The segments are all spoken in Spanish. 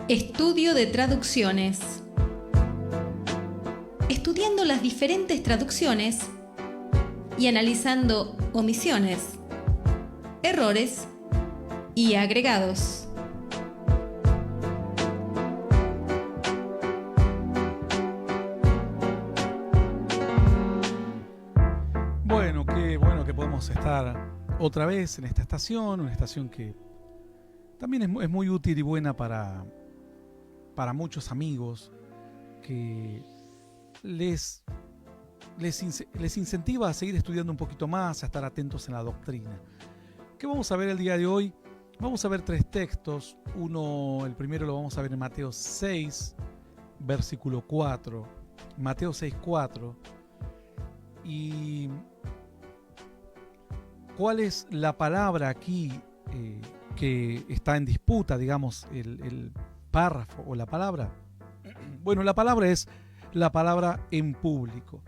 Estudio de traducciones. Estudiando las diferentes traducciones y analizando omisiones, errores y agregados. Bueno, qué bueno que podemos estar otra vez en esta estación, una estación que también es muy útil y buena para muchos amigos, que les incentiva a seguir estudiando un poquito más, a estar atentos en la doctrina. ¿Qué vamos a ver el día de hoy? Vamos a ver 3 textos. El primero lo vamos a ver en Mateo 6, versículo 4. Mateo 6, 4. Y ¿cuál es la palabra aquí que está en disputa, digamos, el párrafo o la palabra? Bueno, la palabra es la palabra en público.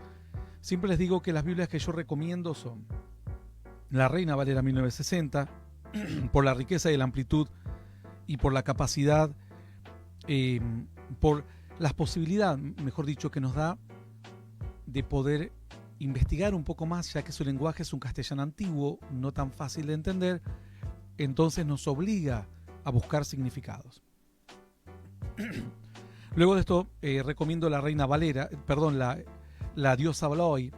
Siempre les digo que las Biblias que yo recomiendo son la Reina Valera 1960, por la riqueza y la amplitud y por la capacidad, por las posibilidades, mejor dicho, que nos da de poder investigar un poco más, ya que su lenguaje es un castellano antiguo, no tan fácil de entender, entonces nos obliga a buscar significados. Luego de esto, recomiendo la Reina Valera, la Dios habla hoy,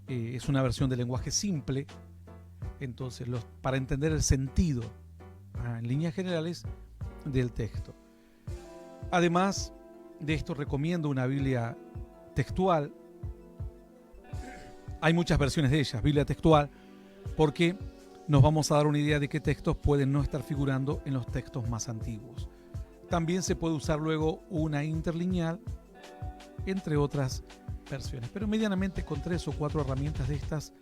es una versión de lenguaje simple, entonces para entender el sentido, en líneas generales, del texto. Además de esto, recomiendo una Biblia textual. Hay muchas versiones de ellas, Biblia textual, porque nos vamos a dar una idea de qué textos pueden no estar figurando en los textos más antiguos. También se puede usar luego una interlineal, entre otras versiones. Pero medianamente con 3 o 4 herramientas de estas,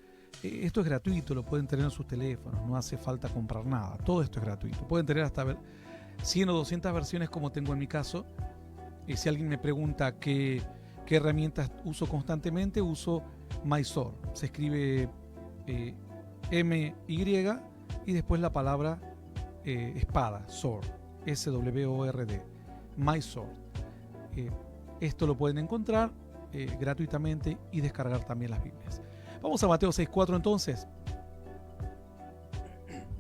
esto es gratuito, lo pueden tener en sus teléfonos, no hace falta comprar nada. Todo esto es gratuito. Pueden tener hasta 100 o 200 versiones como tengo en mi caso. Si alguien me pregunta qué herramientas uso constantemente, uso MySword. Se escribe MY y después la palabra espada, sword, SWORD, MySword. Esto lo pueden encontrar gratuitamente y descargar también las Biblias. Vamos a Mateo 6.4 entonces.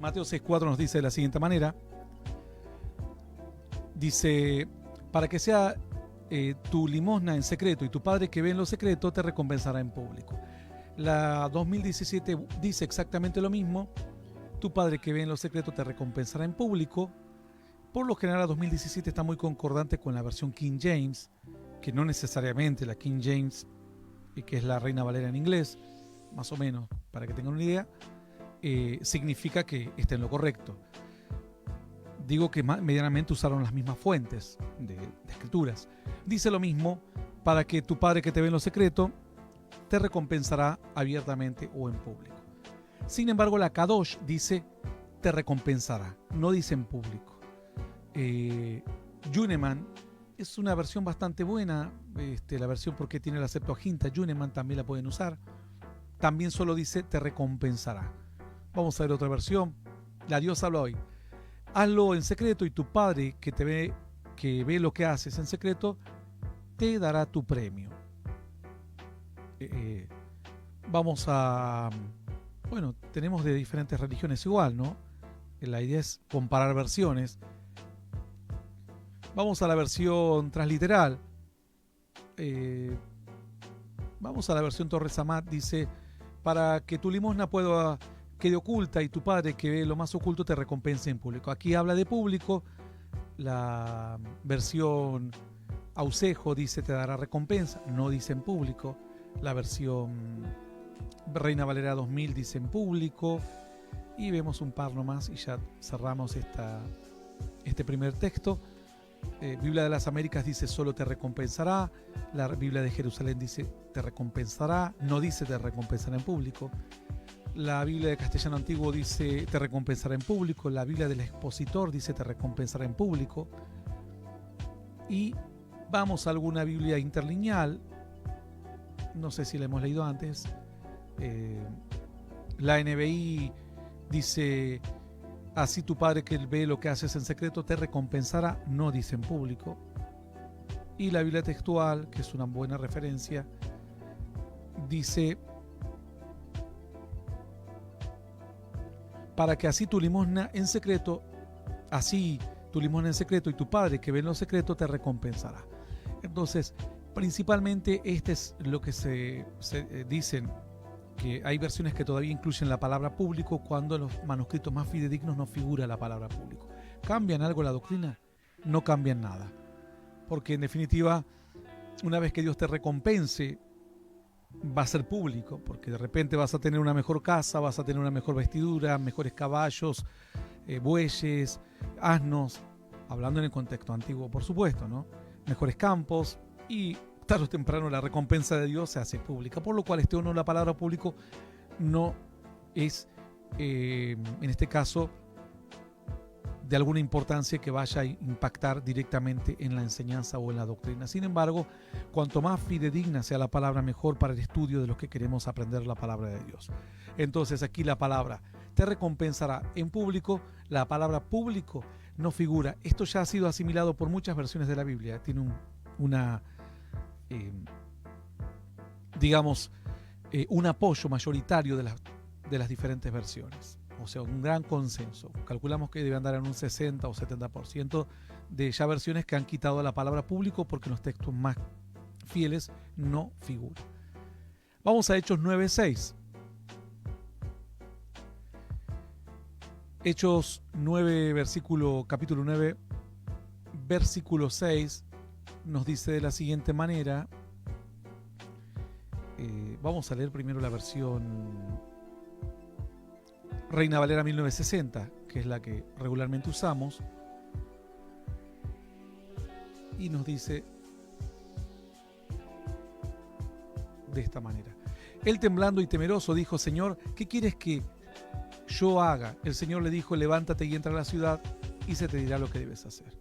Mateo 6.4 nos dice de la siguiente manera. Dice, para que sea tu limosna en secreto y tu Padre que ve en lo secreto te recompensará en público. La 2017 dice exactamente lo mismo. Tu Padre que ve en lo secreto te recompensará en público. Por lo general la 2017 está muy concordante con la versión King James, que no necesariamente la King James, que es la Reina Valera en inglés, más o menos, para que tengan una idea, significa que está en lo correcto. Digo que medianamente usaron las mismas fuentes de escrituras. Dice lo mismo, para que tu Padre que te ve en lo secreto te recompensará abiertamente o en público. Sin embargo, la Kadosh dice te recompensará, no dice en público. Yuneman es una versión bastante buena, la versión porque tiene la Septuaginta. Yuneman también la pueden usar. También solo dice te recompensará. Vamos a ver otra versión. La Dios habla hoy. Hazlo en secreto y tu Padre que ve lo que haces en secreto te dará tu premio. Tenemos de diferentes religiones igual, ¿no? La idea es comparar versiones. Vamos a la versión transliteral. Vamos a la versión Torres Amat. Dice, para que tu limosna quede oculta y tu Padre que ve lo más oculto te recompense en público. Aquí habla de público. La versión Ausejo dice te dará recompensa, no dice en público. La versión Reina Valera 2000 dice en público. Y vemos un par nomás y ya cerramos este primer texto. Biblia de las Américas dice solo te recompensará. La Biblia de Jerusalén dice te recompensará, no dice te recompensará en público. La Biblia de Castellano Antiguo dice te recompensará en público. La Biblia del Expositor dice te recompensará en público. Y vamos a alguna Biblia interlineal. No sé si la hemos leído antes. La NBI dice así tu Padre que ve lo que haces en secreto te recompensará, no dice en público. Y la Biblia textual, que es una buena referencia, dice: para que así tu limosna en secreto, así tu limosna en secreto y tu Padre que ve en lo secreto te recompensará. Entonces, principalmente este es lo que se dicen, que hay versiones que todavía incluyen la palabra público cuando en los manuscritos más fidedignos no figura la palabra público. ¿Cambian algo la doctrina? No cambian nada. Porque en definitiva, una vez que Dios te recompense, va a ser público, porque de repente vas a tener una mejor casa, vas a tener una mejor vestidura, mejores caballos, bueyes, asnos, hablando en el contexto antiguo, por supuesto, ¿no? Mejores campos, y tarde o temprano la recompensa de Dios se hace pública, por lo cual este honor a la palabra público no es, en este caso, de alguna importancia que vaya a impactar directamente en la enseñanza o en la doctrina. Sin embargo, cuanto más fidedigna sea la palabra, mejor para el estudio de los que queremos aprender la palabra de Dios. Entonces aquí la palabra te recompensará en público, la palabra público no figura. Esto ya ha sido asimilado por muchas versiones de la Biblia. Tiene un apoyo mayoritario de las diferentes versiones. O sea, un gran consenso. Calculamos que debe andar en un 60 o 70% de ya versiones que han quitado la palabra público porque en los textos más fieles no figura. Vamos a Hechos 9:6. Hechos 9, capítulo 9, versículo 6, nos dice de la siguiente manera. Vamos a leer primero la versión Reina Valera 1960, que es la que regularmente usamos, y nos dice de esta manera: él, temblando y temeroso, dijo: Señor, ¿qué quieres que yo haga? El Señor le dijo: levántate y entra a la ciudad y se te dirá lo que debes hacer.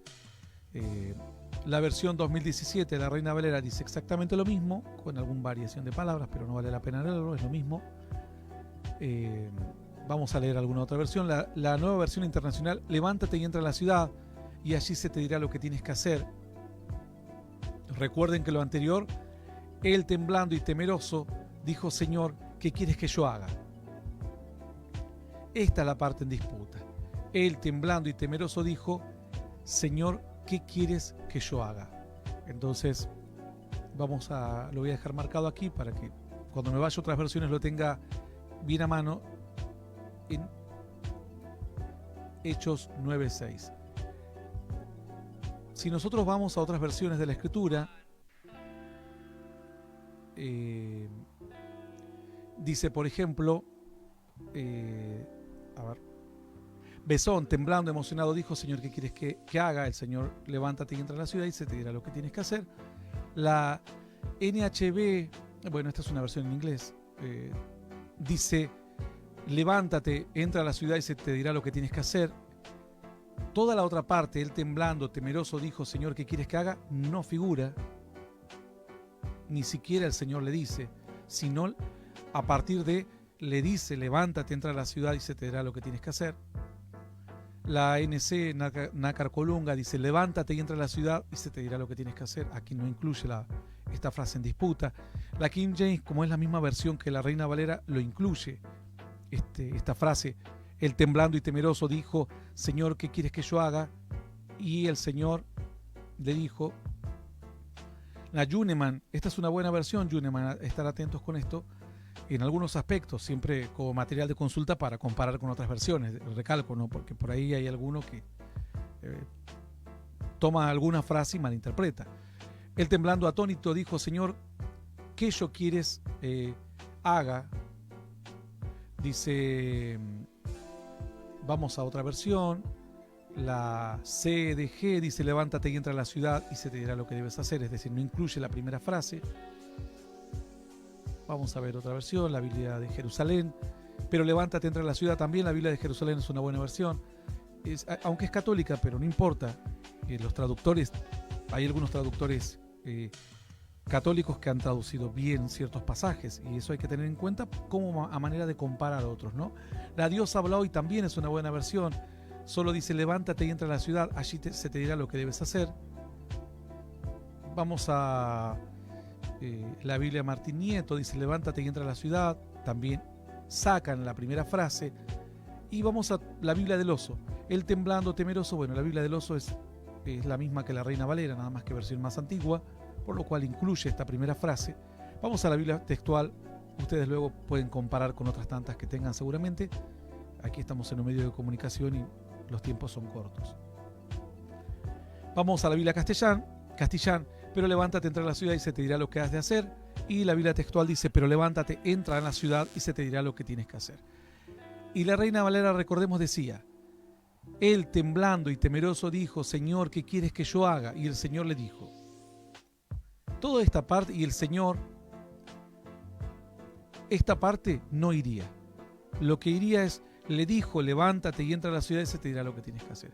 La versión 2017 de la Reina Valera dice exactamente lo mismo, con alguna variación de palabras, pero no vale la pena leerlo, es lo mismo. Vamos a leer alguna otra versión. La nueva versión internacional: levántate y entra a la ciudad y allí se te dirá lo que tienes que hacer. Recuerden que lo anterior, él, temblando y temeroso, dijo: Señor, ¿qué quieres que yo haga? Esta es la parte en disputa. Él, temblando y temeroso, dijo: Señor, ¿qué quieres que yo haga? Entonces, lo voy a dejar marcado aquí para que cuando me vaya a otras versiones lo tenga bien a mano. En Hechos 9:6. Si nosotros vamos a otras versiones de la Escritura, dice, por ejemplo, Besón, temblando, emocionado, dijo: Señor, ¿qué quieres que haga? El Señor: levántate y entra a la ciudad y se te dirá lo que tienes que hacer. La NHB, bueno, esta es una versión en inglés, dice: levántate, entra a la ciudad y se te dirá lo que tienes que hacer. Toda la otra parte, él, temblando, temeroso, dijo: Señor, ¿qué quieres que haga? No figura. Ni siquiera el Señor le dice, sino a partir de le dice: levántate, entra a la ciudad y se te dirá lo que tienes que hacer. La NC Nácar Colunga dice: levántate y entra a la ciudad y se te dirá lo que tienes que hacer. Aquí no incluye esta frase en disputa. La King James, como es la misma versión que la Reina Valera, lo incluye. Esta frase: el, temblando y temeroso, dijo: Señor, ¿qué quieres que yo haga? Y el Señor le dijo. La Yuneman, esta es una buena versión, Yuneman, estar atentos con esto, en algunos aspectos, siempre como material de consulta para comparar con otras versiones, recalco, ¿no? Porque por ahí hay alguno que toma alguna frase y malinterpreta. Él, temblando atónito, dijo: Señor, ¿qué yo quieres haga? Dice, vamos a otra versión, la CDG dice: levántate y entra a la ciudad y se te dirá lo que debes hacer, es decir, no incluye la primera frase. Vamos a ver otra versión, la Biblia de Jerusalén, pero levántate, entra a la ciudad también. La Biblia de Jerusalén es una buena versión, aunque es católica, pero no importa. Los traductores, hay algunos traductores católicos que han traducido bien ciertos pasajes, y eso hay que tener en cuenta como a manera de comparar a otros, ¿no? La Dios habla hoy también es una buena versión. solo dice levántate y entra a la ciudad, allí se te dirá lo que debes hacer. Vamos a la Biblia Martín Nieto, dice levántate y entra a la ciudad, también sacan la primera frase. Y vamos a la Biblia del Oso, el temblando temeroso. Bueno, la Biblia del Oso es la misma que la Reina Valera, nada más que versión más antigua, por lo cual incluye esta primera frase. Vamos a la Biblia textual, ustedes luego pueden comparar con otras tantas que tengan seguramente. Aquí estamos en un medio de comunicación y los tiempos son cortos. Vamos a la Biblia Castellán, pero levántate, entra a la ciudad y se te dirá lo que has de hacer. Y la Biblia textual dice, pero levántate, entra en la ciudad y se te dirá lo que tienes que hacer. Y la Reina Valera, recordemos, decía, él temblando y temeroso dijo, Señor, ¿qué quieres que yo haga? Y el Señor le dijo, toda esta parte, y el Señor, esta parte no iría. Lo que iría es, le dijo, levántate y entra a la ciudad y se te dirá lo que tienes que hacer.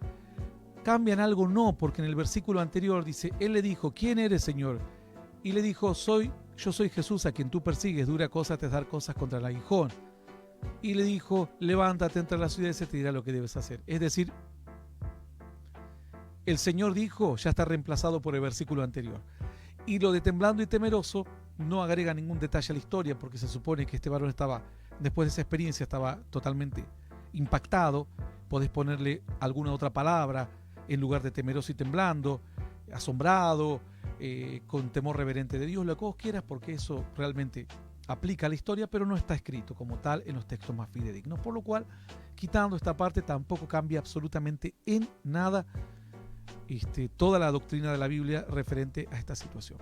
Cambian algo, no, porque en el versículo anterior dice, él le dijo, ¿quién eres, Señor? Y le dijo, yo soy Jesús a quien tú persigues, dura cosa te dar cosas contra el aguijón. Y le dijo, levántate, entra a la ciudad y se te dirá lo que debes hacer. Es decir, el Señor dijo, ya está reemplazado por el versículo anterior. Y lo de temblando y temeroso no agrega ningún detalle a la historia, porque se supone que este varón estaba, después de esa experiencia, estaba totalmente impactado. Podés ponerle alguna otra palabra en lugar de temeroso y temblando, asombrado, con temor reverente de Dios, lo que vos quieras, porque eso realmente aplica a la historia, pero no está escrito como tal en los textos más fidedignos, por lo cual, quitando esta parte, tampoco cambia absolutamente en nada toda la doctrina de la Biblia referente a esta situación.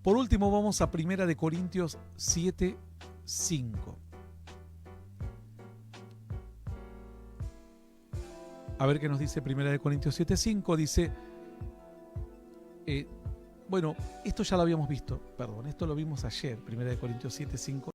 Por último, vamos a 1 Corintios 7:5. A ver qué nos dice 1 Corintios 7:5. Dice, bueno, esto ya lo habíamos visto, esto lo vimos ayer, 1 Corintios 7:5.